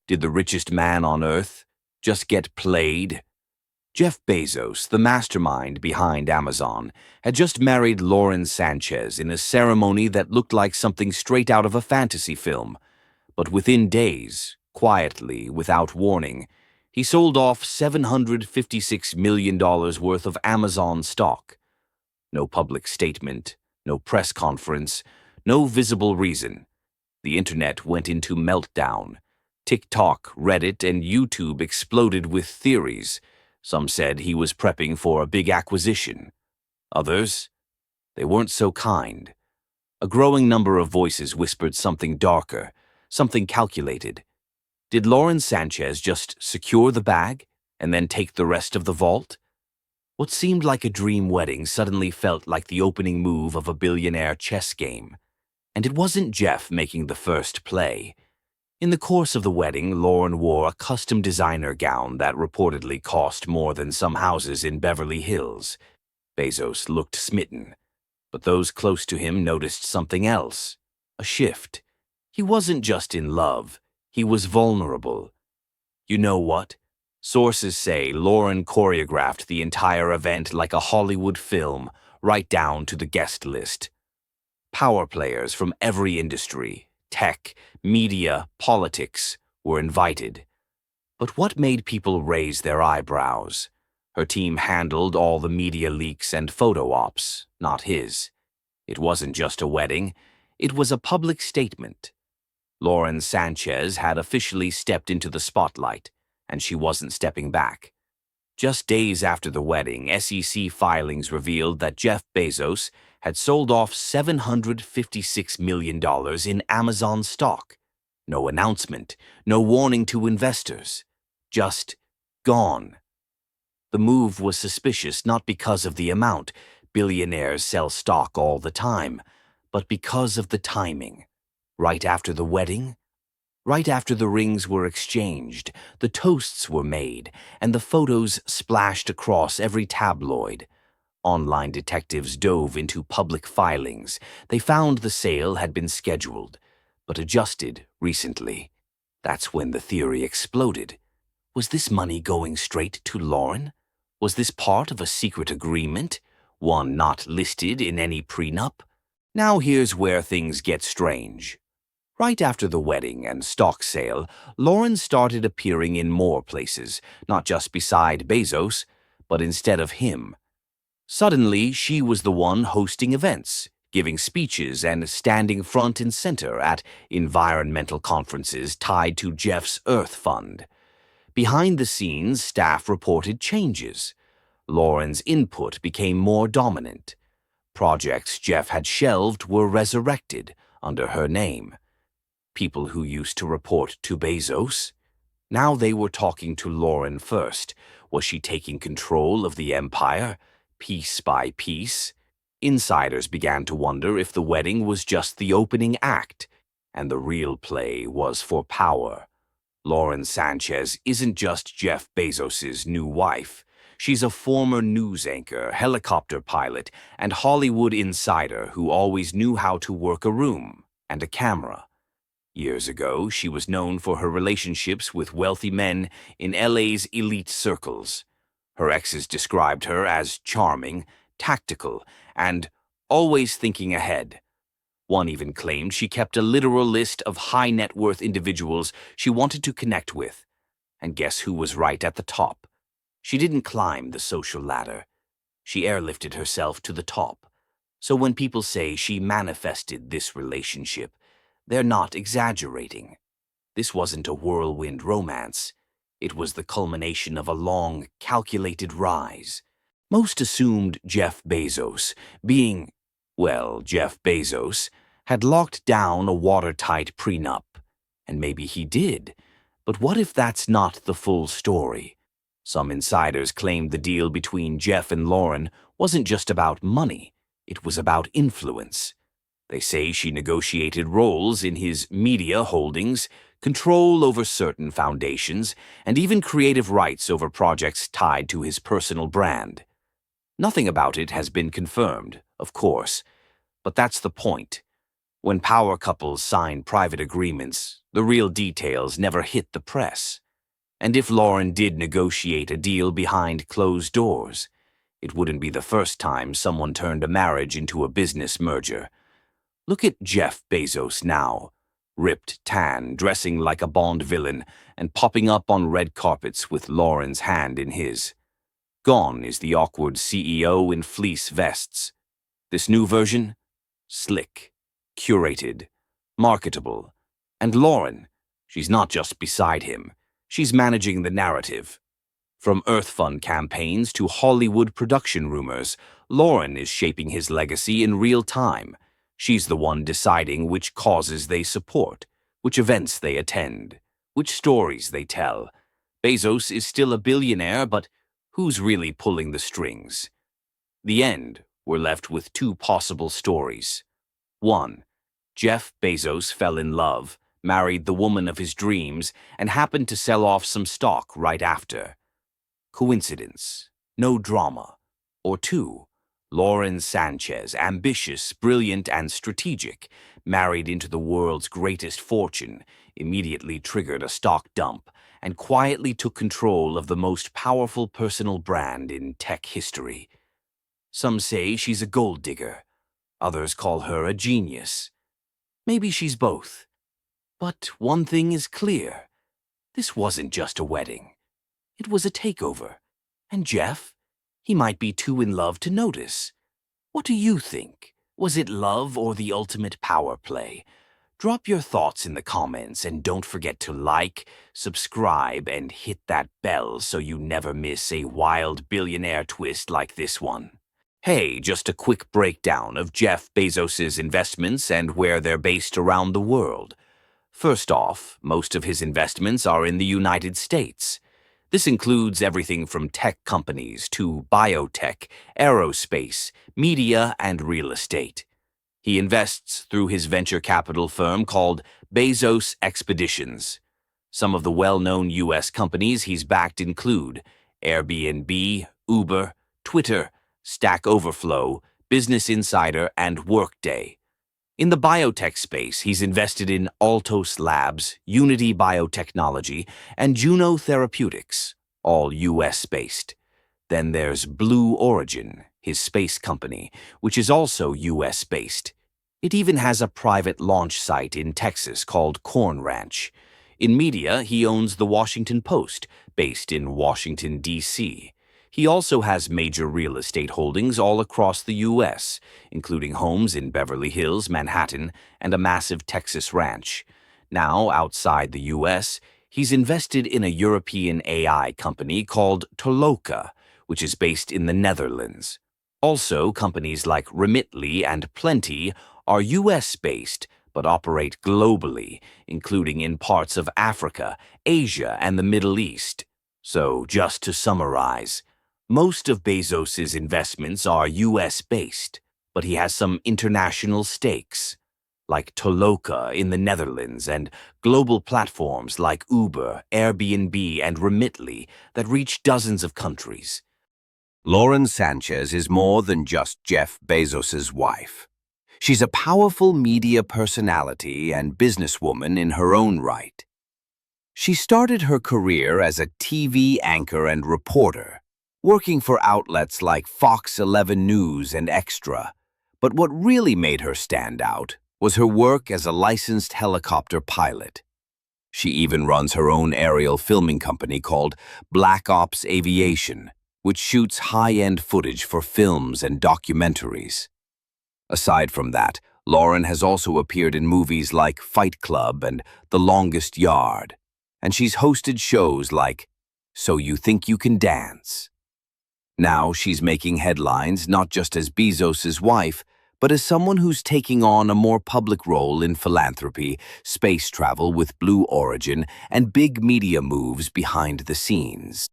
Did the richest man on earth just get played? Jeff Bezos, the mastermind behind Amazon, had just married Lauren Sanchez in a ceremony that looked like something straight out of a fantasy film. But within days, quietly, without warning, he sold off $756 million worth of Amazon stock. No public statement, no press conference, no visible reason. The internet went into meltdown. TikTok, Reddit, and YouTube exploded with theories. Some said he was prepping for a big acquisition. Others, they weren't so kind. A growing number of voices whispered something darker, something calculated. Did Lauren Sanchez just secure the bag and then take the rest of the vault? What seemed like a dream wedding suddenly felt like the opening move of a billionaire chess game. And it wasn't Jeff making the first play. In the course of the wedding, Lauren wore a custom designer gown that reportedly cost more than some houses in Beverly Hills. Bezos looked smitten, but those close to him noticed something else, a shift. He wasn't just in love, he was vulnerable. You know what? Sources say Lauren choreographed the entire event like a Hollywood film, right down to the guest list. Power players from every industry, tech, media, politics, were invited. But what made people raise their eyebrows? Her team handled all the media leaks and photo ops, not his. It wasn't just a wedding, it was a public statement. Lauren Sanchez had officially stepped into the spotlight, and she wasn't stepping back. Just days after the wedding, SEC filings revealed that Jeff Bezos had sold off $756 million in Amazon stock. No announcement, no warning to investors. Just gone. The move was suspicious not because of the amount — billionaires sell stock all the time — but because of the timing. Right after the wedding? Right after the rings were exchanged, the toasts were made, and the photos splashed across every tabloid. Online detectives dove into public filings. They found the sale had been scheduled, but adjusted recently. That's when the theory exploded. Was this money going straight to Lauren? Was this part of a secret agreement, one not listed in any prenup? Now here's where things get strange. Right after the wedding and stock sale, Lauren started appearing in more places, not just beside Bezos, but instead of him. Suddenly, she was the one hosting events, giving speeches and standing front and center at environmental conferences tied to Jeff's Earth Fund. Behind the scenes, staff reported changes. Lauren's input became more dominant. Projects Jeff had shelved were resurrected under her name. People who used to report to Bezos, now they were talking to Lauren first. Was she taking control of the empire, piece by piece? Insiders began to wonder if the wedding was just the opening act, and the real play was for power. Lauren Sanchez isn't just Jeff Bezos' new wife. She's a former news anchor, helicopter pilot, and Hollywood insider who always knew how to work a room and a camera. Years ago, she was known for her relationships with wealthy men in LA's elite circles. Her exes described her as charming, tactical, and always thinking ahead. One even claimed she kept a literal list of high-net-worth individuals she wanted to connect with. And guess who was right at the top? She didn't climb the social ladder. She airlifted herself to the top. So when people say she manifested this relationship, they're not exaggerating. This wasn't a whirlwind romance. It was the culmination of a long, calculated rise. Most assumed Jeff Bezos, Jeff Bezos, had locked down a watertight prenup. And maybe he did. But what if that's not the full story? Some insiders claimed the deal between Jeff and Lauren wasn't just about money. It was about influence. They say she negotiated roles in his media holdings, control over certain foundations, and even creative rights over projects tied to his personal brand. Nothing about it has been confirmed, of course, but that's the point. When power couples sign private agreements, the real details never hit the press. And if Lauren did negotiate a deal behind closed doors, it wouldn't be the first time someone turned a marriage into a business merger. Look at Jeff Bezos now, ripped tan, dressing like a Bond villain, and popping up on red carpets with Lauren's hand in his. Gone is the awkward CEO in fleece vests. This new version? Slick, curated, marketable. And Lauren, she's not just beside him, she's managing the narrative. From Earth Fund campaigns to Hollywood production rumors, Lauren is shaping his legacy in real time. She's the one deciding which causes they support, which events they attend, which stories they tell. Bezos is still a billionaire, but who's really pulling the strings? The end, we're left with two possible stories. 1. Jeff Bezos fell in love, married the woman of his dreams, and happened to sell off some stock right after. Coincidence? No drama. Or 2. Lauren Sanchez, ambitious, brilliant, and strategic, married into the world's greatest fortune, immediately triggered a stock dump, and quietly took control of the most powerful personal brand in tech history. Some say she's a gold digger. Others call her a genius. Maybe she's both. But one thing is clear. This wasn't just a wedding. It was a takeover. And Jeff? He might be too in love to notice. What do you think? Was it love or the ultimate power play? Drop your thoughts in the comments and don't forget to like, subscribe, and hit that bell so you never miss a wild billionaire twist like this one. Hey, just a quick breakdown of Jeff Bezos' investments and where they're based around the world. First off, most of his investments are in the United States. This includes everything from tech companies to biotech, aerospace, media, and real estate. He invests through his venture capital firm called Bezos Expeditions. Some of the well-known U.S. companies he's backed include Airbnb, Uber, Twitter, Stack Overflow, Business Insider, and Workday. In the biotech space, he's invested in Altos Labs, Unity Biotechnology, and Juno Therapeutics, all U.S.-based. Then there's Blue Origin, his space company, which is also U.S.-based. It even has a private launch site in Texas called Corn Ranch. In media, he owns The Washington Post, based in Washington, D.C. He also has major real estate holdings all across the U.S., including homes in Beverly Hills, Manhattan, and a massive Texas ranch. Now, outside the U.S., he's invested in a European AI company called Toloka, which is based in the Netherlands. Also, companies like Remitly and Plenty are U.S.-based but operate globally, including in parts of Africa, Asia, and the Middle East. So, just to summarize, most of Bezos' investments are U.S.-based, but he has some international stakes, like Toloka in the Netherlands and global platforms like Uber, Airbnb, and Remitly that reach dozens of countries. Lauren Sanchez is more than just Jeff Bezos' wife. She's a powerful media personality and businesswoman in her own right. She started her career as a TV anchor and reporter, working for outlets like Fox 11 News and Extra. But what really made her stand out was her work as a licensed helicopter pilot. She even runs her own aerial filming company called Black Ops Aviation, which shoots high-end footage for films and documentaries. Aside from that, Lauren has also appeared in movies like Fight Club and The Longest Yard, and she's hosted shows like So You Think You Can Dance. Now she's making headlines not just as Bezos' wife, but as someone who's taking on a more public role in philanthropy, space travel with Blue Origin, and big media moves behind the scenes.